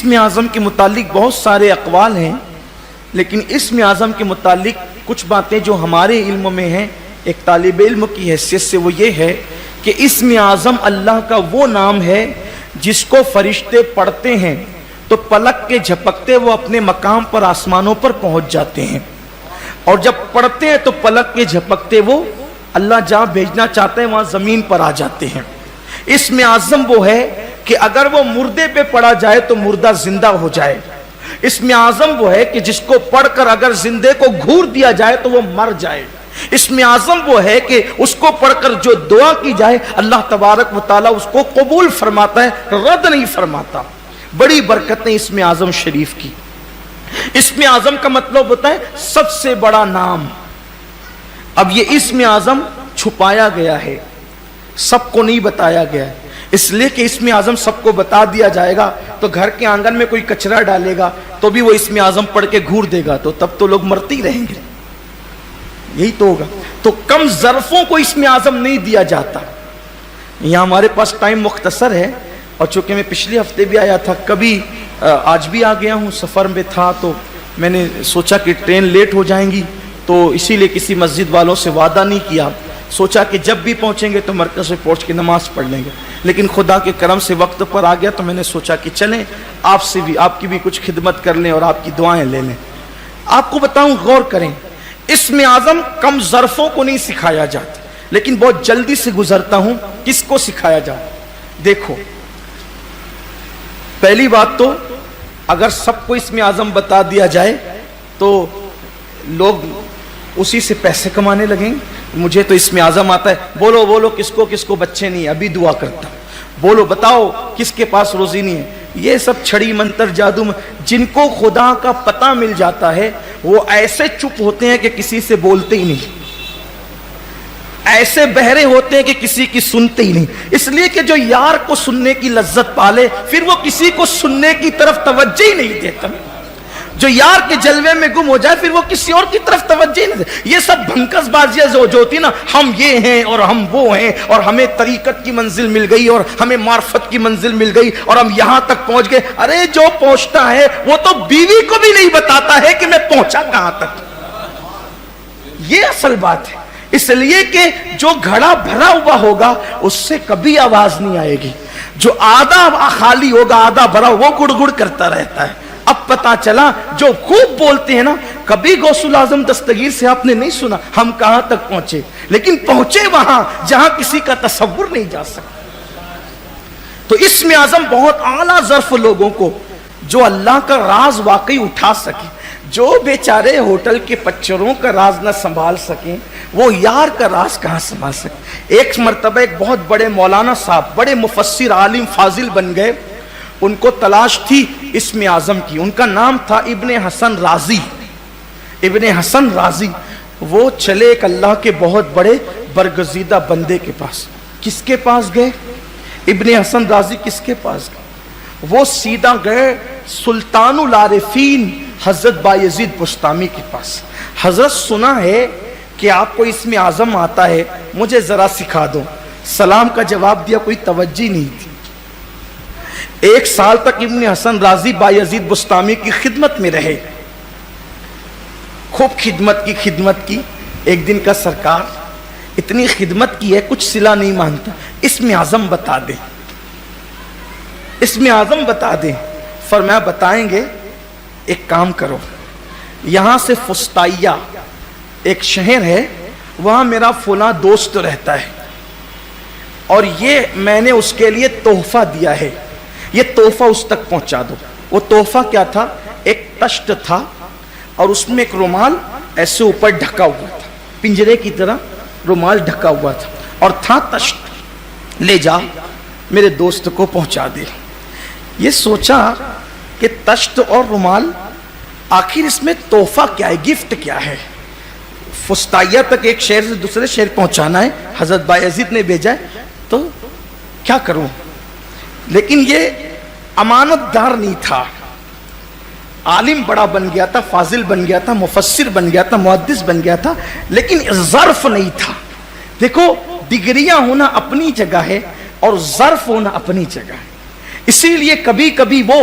اسم اعظم کے متعلق بہت سارے اقوال ہیں، لیکن اسم اعظم کے متعلق کچھ باتیں جو ہمارے علم میں ہیں ایک طالب علم کی حیثیت سے، وہ یہ ہے کہ اسم اعظم اللہ کا وہ نام ہے جس کو فرشتے پڑھتے ہیں تو پلک کے جھپکتے وہ اپنے مقام پر آسمانوں پر پہنچ جاتے ہیں، اور جب پڑھتے ہیں تو پلک کے جھپکتے وہ اللہ جہاں بھیجنا چاہتے ہیں وہاں زمین پر آ جاتے ہیں۔ اسم اعظم وہ ہے کہ اگر وہ مردے پہ پڑھا جائے تو مردہ زندہ ہو جائے۔ اسم اعظم وہ ہے کہ جس کو پڑھ کر اگر زندے کو گھور دیا جائے تو وہ مر جائے۔ اسم اعظم وہ ہے کہ اس کو پڑھ کر جو دعا کی جائے اللہ تبارک و تعالیٰ اس کو قبول فرماتا ہے، رد نہیں فرماتا۔ بڑی برکتیں اسم اعظم شریف کی۔ اسم اعظم کا مطلب ہوتا ہے سب سے بڑا نام۔ اب یہ اسم اعظم چھپایا گیا ہے، سب کو نہیں بتایا گیا ہے، اس لیے کہ اسم اعظم سب کو بتا دیا جائے گا تو گھر کے آنگن میں کوئی کچرا ڈالے گا تو بھی وہ اسم اعظم پڑھ کے گھور دے گا، تو تب تو لوگ مرتے ہی رہیں گے، یہی تو ہوگا۔ تو کم ظرفوں کو اسم اعظم نہیں دیا جاتا۔ یہاں ہمارے پاس ٹائم مختصر ہے، اور چونکہ میں پچھلے ہفتے بھی آیا تھا، کبھی آج بھی آ گیا ہوں، سفر میں تھا تو میں نے سوچا کہ ٹرین لیٹ ہو جائیں گی، تو اسی لیے کسی مسجد والوں سے وعدہ نہیں کیا، سوچا کہ جب بھی پہنچیں گے تو مرکز سے پہنچ کے نماز پڑھ لیں گے، لیکن خدا کے کرم سے وقت پر آ گیا تو میں نے سوچا کہ چلیں آپ سے بھی، آپ کی بھی کچھ خدمت کر لیں اور آپ کی دعائیں لے لیں۔ آپ کو بتاؤں، غور کریں، اسم اعظم کم ظرفوں کو نہیں سکھایا جاتا، لیکن بہت جلدی سے گزرتا ہوں کس کو سکھایا جاتا۔ دیکھو، پہلی بات تو اگر سب کو اسم اعظم بتا دیا جائے تو لوگ اسی سے پیسے کمانے لگیں۔ مجھے تو اسم اعظم آتا ہے، بولو بولو کس کو بچے نہیں، ابھی دعا کرتا ہوں، بولو بتاؤ کس کے پاس روزی نہیں ہے۔ یہ سب چھڑی منتر جادو میں جن کو خدا کا پتہ مل جاتا ہے وہ ایسے چپ ہوتے ہیں کہ کسی سے بولتے ہی نہیں، ایسے بہرے ہوتے ہیں کہ کسی کی سنتے ہی نہیں، اس لیے کہ جو یار کو سننے کی لذت پالے پھر وہ کسی کو سننے کی طرف توجہ ہی نہیں دیتا، جو یار کے جلوے میں گم ہو جائے پھر وہ کسی اور کی طرف توجہ نہیں دیتا۔ یہ سب بھنکس بازیاں جو ہوتی نا، ہم یہ ہیں اور ہم وہ ہیں اور ہمیں طریقت کی منزل مل گئی اور ہمیں معرفت کی منزل مل گئی اور ہم یہاں تک پہنچ گئے۔ ارے جو پہنچتا ہے وہ تو بیوی کو بھی نہیں بتاتا ہے کہ میں پہنچا کہاں تک، یہ اصل بات ہے۔ اس لیے کہ جو گھڑا بھرا ہوا ہوگا اس سے کبھی آواز نہیں آئے گی، جو آدھا خالی ہوگا آدھا بھرا وہ گڑ گڑ کرتا رہتا ہے۔ اب پتا چلا جو خوب بولتے ہیں نا، کبھی غوث الاعظم دستگیر سے آپ نے نہیں سنا ہم کہاں تک پہنچے، لیکن پہنچے وہاں جہاں کسی کا تصور نہیں جا سکتا۔ تو اسم اعظم بہت اعلیٰ ظرف لوگوں کو جو اللہ کا راز واقعی اٹھا سکے، جو بیچارے ہوٹل کے پچروں کا راز نہ سنبھال سکیں وہ یار کا راز کہاں سنبھال سکیں۔ ایک مرتبہ ایک بہت بڑے مولانا صاحب، بڑے مفسر عالم فاضل بن گئے، ان کو تلاش تھی اسم اعظم کی، ان کا نام تھا ابن حسن رازی۔ ابن حسن رازی وہ چلے ایک اللہ کے بہت بڑے برگزیدہ بندے کے پاس۔ کس کے پاس گئے؟ ابن حسن رازی کس کے پاس گئے؟ وہ سیدھا گئے سلطان العارفین حضرت بایزید بستامی کے پاس۔ حضرت سنا ہے کہ آپ کو اسم اعظم آتا ہے، مجھے ذرا سکھا دو۔ سلام کا جواب دیا، کوئی توجہ نہیں تھی۔ 1 سال تک ابن حسن رازی بایزید بستامی کی خدمت میں رہے، خوب خدمت کی۔ ایک دن کا سرکار اتنی خدمت کی ہے کچھ صلہ نہیں مانتا، اسم اعظم بتا دیں، اسم اعظم بتا دیں۔ فرمایا بتائیں گے، ایک کام کرو، یہاں سے فستائیہ ایک شہر ہے، وہاں میرا فلاں دوست رہتا ہے اور یہ میں نے اس کے لیے تحفہ دیا ہے، یہ تحفہ اس تک پہنچا دو۔ وہ تحفہ کیا تھا؟ ایک تشت تھا اور اس میں ایک رومال ایسے اوپر ڈھکا ہوا تھا، پنجرے کی طرح رومال ڈھکا ہوا تھا اور تھا تشت، لے جا میرے دوست کو پہنچا دے۔ یہ سوچا کہ تشت اور رومال، آخر اس میں تحفہ کیا ہے، گفٹ کیا ہے؟ فستائیہ تک ایک شہر سے دوسرے شہر پہنچانا ہے، حضرت بایزید نے بھیجا ہے، تو کیا کروں؟ لیکن یہ امانت دار نہیں تھا، عالم بڑا بن گیا تھا، فاضل بن گیا تھا، مفسر بن گیا تھا، محدث بن گیا تھا، لیکن ظرف نہیں تھا۔ دیکھو، ڈگریاں ہونا اپنی جگہ ہے اور ظرف ہونا اپنی جگہ ہے، اسی لیے کبھی کبھی وہ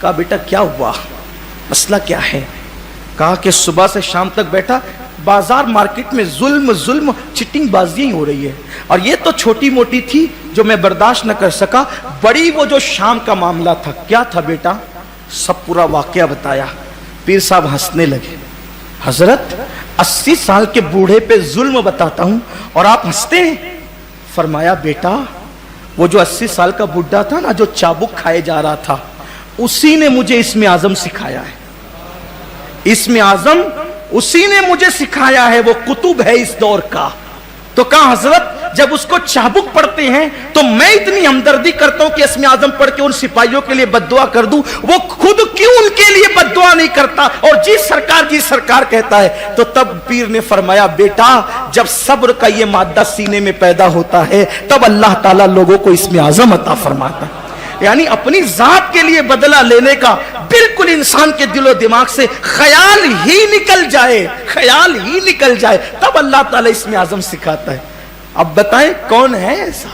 کہا بیٹا کیا ہوا, مسئلہ کیا ہے؟ کہا کہ صبح سے شام تک بیٹا بازار مارکیٹ میں ظلم چٹنگ بازیاں ہی ہو رہی ہے, اور یہ تو چھوٹی موٹی تھی جو میں برداشت نہ کر سکا, بڑی وہ جو شام کا معاملہ تھا. کیا تھا بیٹا؟ سب پورا واقعہ بتایا. پیر صاحب ہنسنے لگے, حضرت 80 سال کے بوڑھے پہ ظلم بتاتا ہوں اور آپ ہنستے ہیں؟ فرمایا بیٹا وہ جو 80 سال کا بڈھا تھا نا, جو چابک کھائے جا رہا تھا, اسی نے مجھے اسم اعظم سکھایا ہے. اسم اعظم اسی نے مجھے سکھایا ہے, وہ قطب ہے اس دور کا. تو کہا حضرت جب اس کو چابک پڑھتے ہیں تو میں اتنی ہمدردی کرتا ہوں کہ اسم اعظم پڑھ کے ان سپاہیوں کے لیے بد دعا کر دوں, وہ خود کیوں ان کے لیے بد دعا نہیں کرتا اور جی سرکار کہتا ہے؟ تو تب پیر نے فرمایا بیٹا جب صبر کا یہ مادہ سینے میں پیدا ہوتا ہے تب اللہ تعالیٰ لوگوں کو اسم اعظم عطا فرماتا ہے. یعنی اپنی ذات کے لیے بدلہ لینے کا بالکل انسان کے دل و دماغ سے خیال ہی نکل جائے تب اللہ تعالیٰ اسم اعظم سکھاتا ہے. اب بتائیں کون ہے ایسا؟